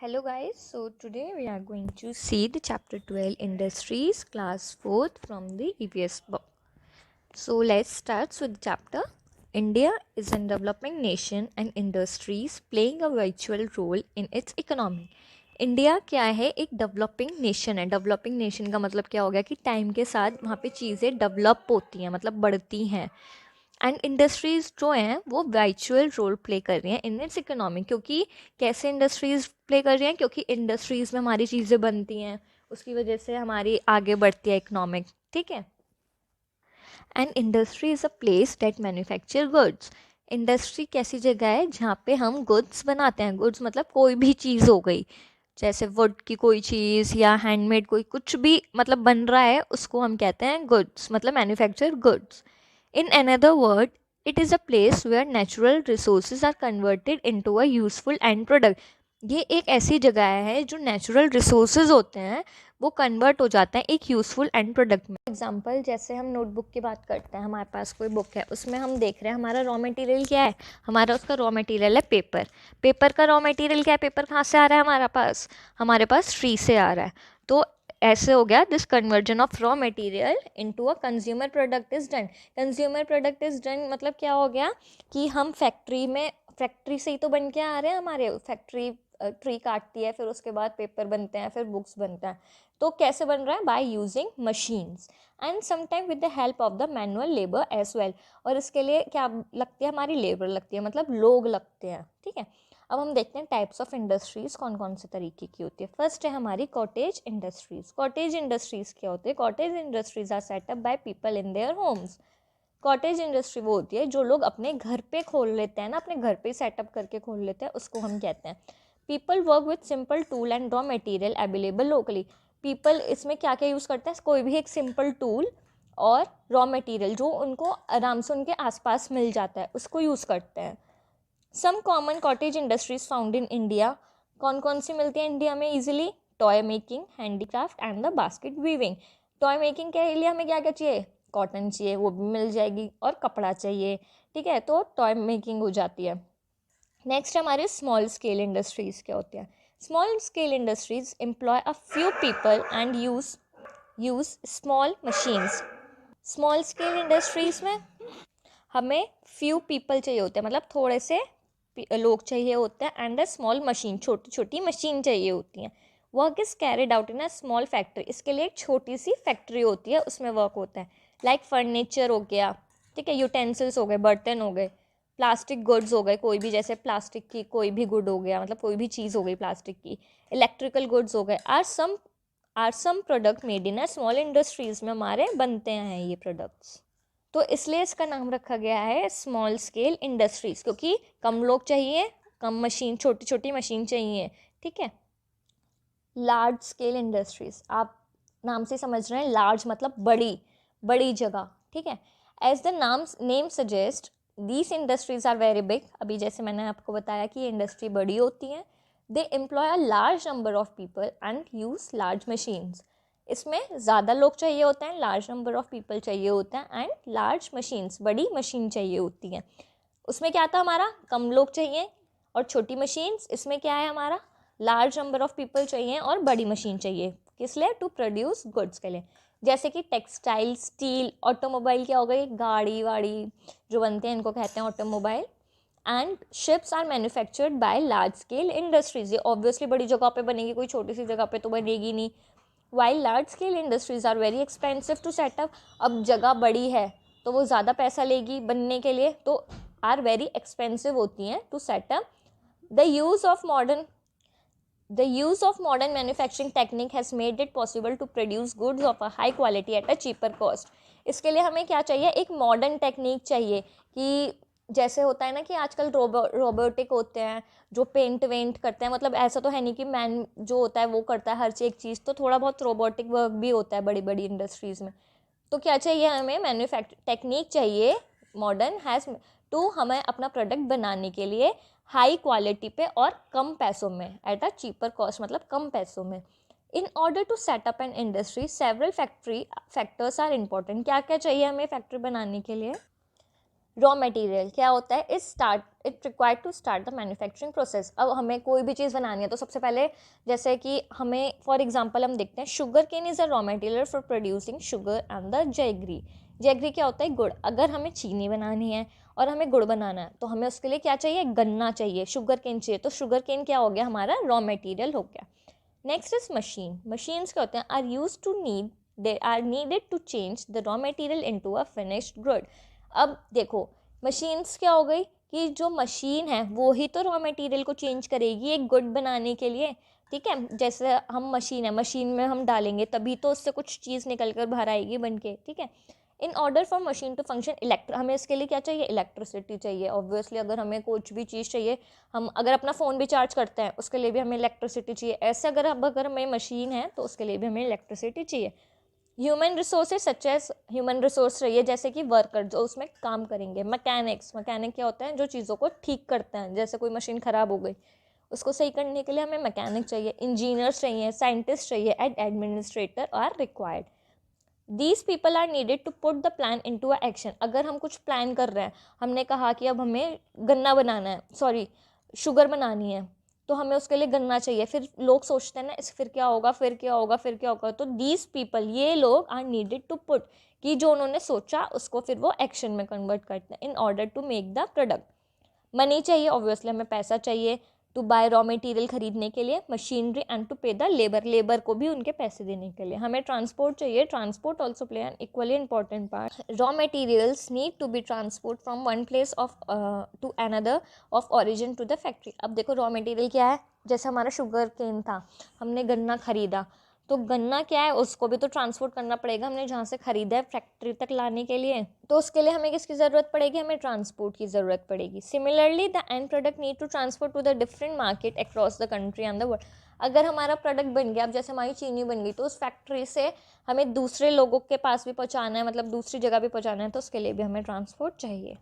Hello guys, so today we are going to see the chapter 12 Industries class 4th from the EVS book. So let's start with the chapter. India is a developing nation and industries playing a vital role in its economy. India क्या है? एक developing nation है. Developing nation का मतलब क्या हो गया कि टाइम के साथ वहाँ पे चीज़ें डेवलप होती हैं, मतलब बढ़ती हैं. एंड इंडस्ट्रीज़ जो हैं वो वाइचुअल रोल प्ले कर रही हैं इन इट्स इकोनॉमी. क्योंकि कैसे इंडस्ट्रीज़ प्ले कर रही हैं? क्योंकि इंडस्ट्रीज़ में हमारी चीज़ें बनती हैं, उसकी वजह से हमारी आगे बढ़ती है इकोनॉमिक. ठीक है. And industry is a place that manufacture goods. Industry कैसी जगह है जहाँ पे हम गुड्स बनाते हैं. गुड्स मतलब कोई भी चीज़ हो गई, जैसे वुड की कोई चीज़ या हैंडमेड कोई कुछ भी मतलब बन रहा है, उसको हम कहते हैं गुड्स, मतलब manufacture goods. In another word, it is a place where natural resources are converted into a useful end product. ये एक ऐसी जगह है जो नेचुरल रिसोर्सेज होते हैं वो कन्वर्ट हो जाते हैं एक यूज़फुल एंड प्रोडक्ट में. एग्जांपल, जैसे हम नोटबुक की बात करते हैं, हमारे पास कोई बुक है, उसमें हम देख रहे हैं हमारा रॉ मटेरियल क्या है. हमारा उसका रॉ मटेरियल है पेपर. पेपर का रॉ मटेरियल क्या है? पेपर कहाँ से आ रहा है हमारे पास ट्री से आ रहा है. तो ऐसे हो गया, this conversion of raw material into a consumer product is done. Consumer product is done मतलब क्या हो गया कि हम फैक्ट्री से ही तो बन के आ रहे हैं. हमारे फैक्ट्री ट्री काटती है, फिर उसके बाद पेपर बनते हैं, फिर बुक्स बनते हैं. तो कैसे बन रहा है? By using machines and sometime with the help of the manual labour as well. और इसके लिए क्या लगती है? हमारी लेबर लगती है, मतलब लोग लगते हैं. ठीक है. अब हम देखते हैं टाइप्स ऑफ इंडस्ट्रीज़ कौन कौन से तरीके की होती है. फर्स्ट है हमारी कॉटेज इंडस्ट्रीज़. कॉटेज इंडस्ट्रीज़ क्या होती है? Cottage industries are set up by people in their homes. Cottage industry वो होती है जो लोग अपने घर पे खोल लेते हैं ना, अपने घर पे सेटअप करके खोल लेते हैं, उसको हम कहते हैं. People work with simple tool and raw material available locally. People इसमें क्या क्या यूज़ करते हैं? कोई भी एक सिंपल टूल और रॉ मटेरियल जो उनको आराम से उनके आसपास मिल जाता है, उसको यूज़ करते हैं. Some common cottage industries found in India. कौन कौन सी मिलती है इंडिया में easily? Toy making, handicraft and the basket weaving. Toy making के लिए हमें क्या क्या चाहिए? कॉटन चाहिए, वो भी मिल जाएगी, और कपड़ा चाहिए. ठीक है, तो टॉय मेकिंग हो जाती है. नेक्स्ट हमारे स्मॉल स्केल इंडस्ट्रीज क्या होती है? Small scale industries employ a few people and use small machines. Small scale industries में हमें फ्यू पीपल चाहिए होते हैं, मतलब थोड़े से लोग चाहिए होते हैं, एंड अ स्मॉल मशीन, छोटी छोटी मशीन चाहिए होती हैं. Work is carried out in a small factory. इसके लिए एक छोटी सी फैक्ट्री होती है, उसमें वर्क होता है. लाइक फर्नीचर हो गया, ठीक है, यूटेंसिल्स हो गए, बर्तन हो गए, प्लास्टिक गुड्स हो गए, कोई भी जैसे प्लास्टिक की कोई भी गुड हो गया, मतलब कोई भी चीज़ हो गई प्लास्टिक की. इलेक्ट्रिकल गुड्स हो गए. Are some product made in a small industries में हमारे बनते हैं ये प्रोडक्ट्स. तो इसलिए इसका नाम रखा गया है स्मॉल स्केल इंडस्ट्रीज, क्योंकि कम लोग चाहिए, कम मशीन, छोटी छोटी मशीन चाहिए. ठीक है. लार्ज स्केल इंडस्ट्रीज, आप नाम से समझ रहे हैं, लार्ज मतलब बड़ी बड़ी जगह. ठीक है. एज द नाम name suggest, these industries are very big. अभी जैसे मैंने आपको बताया कि ये इंडस्ट्री बड़ी होती है. They employ a large number of people and use large machines. इसमें ज़्यादा लोग चाहिए होते हैं, लार्ज नंबर ऑफ पीपल चाहिए होते हैं, एंड लार्ज मशीन्स, बड़ी मशीन चाहिए होती हैं. उसमें क्या था हमारा? कम लोग चाहिए और छोटी मशीन्स. इसमें क्या है हमारा? लार्ज नंबर ऑफ पीपल चाहिए और बड़ी मशीन चाहिए. किस लिए? टू प्रोड्यूस गुड्स के लिए. जैसे कि टेक्सटाइल, स्टील, ऑटोमोबाइल क्या हो गई? गाड़ी वाड़ी जो बनते हैं इनको कहते हैं automobile. And ships are manufactured by large scale industries. ये ऑब्वियसली बड़ी जगह पे बनेगी, कोई छोटी सी जगह पे तो बनेगी नहीं. While large scale industries are very expensive to set up. अब जगह बड़ी है तो वो ज़्यादा पैसा लेगी बनने के लिए, तो आर वेरी एक्सपेंसिव होती हैं to set up. The use of modern The use of modern manufacturing technique has made it possible to produce goods of a high quality at a cheaper cost. इसके लिए हमें क्या चाहिए? एक मॉडर्न टेक्निक चाहिए. कि जैसे होता है ना कि आजकल रोबोटिक होते हैं जो पेंट वेंट करते हैं, मतलब ऐसा तो है नहीं कि मैन जो होता है वो करता है हर एक चीज़, तो थोड़ा बहुत रोबोटिक वर्क भी होता है बड़ी बड़ी इंडस्ट्रीज़ में. तो क्या चाहिए हमें? टेक्निक चाहिए मॉडर्न हैज़ टू हमें अपना प्रोडक्ट बनाने के लिए हाई क्वालिटी पे और कम पैसों में, एट अ चीपर कॉस्ट, मतलब कम पैसों में. In order to set up an industry several factors are important. क्या क्या चाहिए हमें फैक्ट्री बनाने के लिए? रॉ मटेरियल क्या होता है, it required to start the manufacturing process. अब हमें कोई भी चीज़ बनानी है तो सबसे पहले, जैसे कि हमें फॉर एग्जांपल हम देखते हैं, sugar cane is a raw material for producing sugar and the jaggery. Jaggery क्या होता है, गुड़। अगर हमें चीनी बनानी है और हमें गुड़ बनाना है तो हमें उसके लिए क्या चाहिए, गन्ना चाहिए, शुगर केन चाहिए। तो शुगर केन क्या हो गया, हमारा रॉ मटेरियल हो गया। Next is machine. मशीन्स क्या होते हैं, are use to need, they are needed to change the raw material into a finished good. अब देखो मशीन्स क्या हो गई कि जो मशीन है वो ही तो रॉ मटेरियल को चेंज करेगी एक गुड बनाने के लिए, ठीक है। जैसे हम मशीन है, मशीन में हम डालेंगे तभी तो उससे कुछ चीज़ निकल कर बाहर आएगी बन के, ठीक है। In order for machine to function हमें इसके लिए क्या चाहिए, इलेक्ट्रिसिटी चाहिए। ऑब्वियसली अगर हमें कुछ भी चीज़ चाहिए, हम अगर अपना फ़ोन भी चार्ज करते हैं उसके लिए भी हमें इलेक्ट्रिसिटी चाहिए। ऐसे अगर हमें मशीन है तो उसके लिए भी हमें इलेक्ट्रिसिटी चाहिए। Human resources such as, human resource चाहिए जैसे कि वर्कर जो उसमें काम करेंगे। मैकेनिक क्या होता है, जो चीज़ों को ठीक करते हैं। जैसे कोई मशीन ख़राब हो गई उसको सही करने के लिए हमें मैकेनिक चाहिए। इंजीनियर्स चाहिए, साइंटिस्ट चाहिए, and administrator are required. These people are needed to put the plan into action. अगर हम कुछ प्लान कर रहे हैं, हमने कहा कि अब हमें गन्ना बनाना है, सॉरी शुगर बनानी है, तो हमें उसके लिए गन्ना चाहिए। फिर लोग सोचते हैं ना, इस फिर क्या होगा, फिर क्या होगा, फिर क्या होगा। तो दीज पीपल, ये लोग आर नीडेड टू पुट, कि जो उन्होंने सोचा उसको फिर वो एक्शन में कन्वर्ट करते हैं in order to make the product. Money चाहिए, ऑब्वियसली हमें पैसा चाहिए टू बाय रॉ मटेरियल खरीदने के लिए, मशीनरी एंड टू पे द लेबर को भी उनके पैसे देने के लिए। हमें ट्रांसपोर्ट चाहिए, transport also play an equally important part. Raw materials need to be transport from one place of to another of origin to the factory. अब देखो रॉ मटेरियल क्या है, जैसे हमारा शुगर केन था, हमने गन्ना खरीदा, तो गन्ना क्या है, उसको भी तो ट्रांसपोर्ट करना पड़ेगा, हमने जहाँ से खरीदा है फैक्ट्री तक लाने के लिए। तो उसके लिए हमें किसकी ज़रूरत पड़ेगी, हमें ट्रांसपोर्ट की ज़रूरत पड़ेगी। Similarly the end product need to transport to the different market across the country and the world. अगर हमारा प्रोडक्ट बन गया, अब जैसे हमारी चीनी बन गई, तो उस फैक्ट्री से हमें दूसरे लोगों के पास भी पहुँचाना है, मतलब दूसरी जगह भी पहुँचाना है, तो उसके लिए भी हमें ट्रांसपोर्ट चाहिए।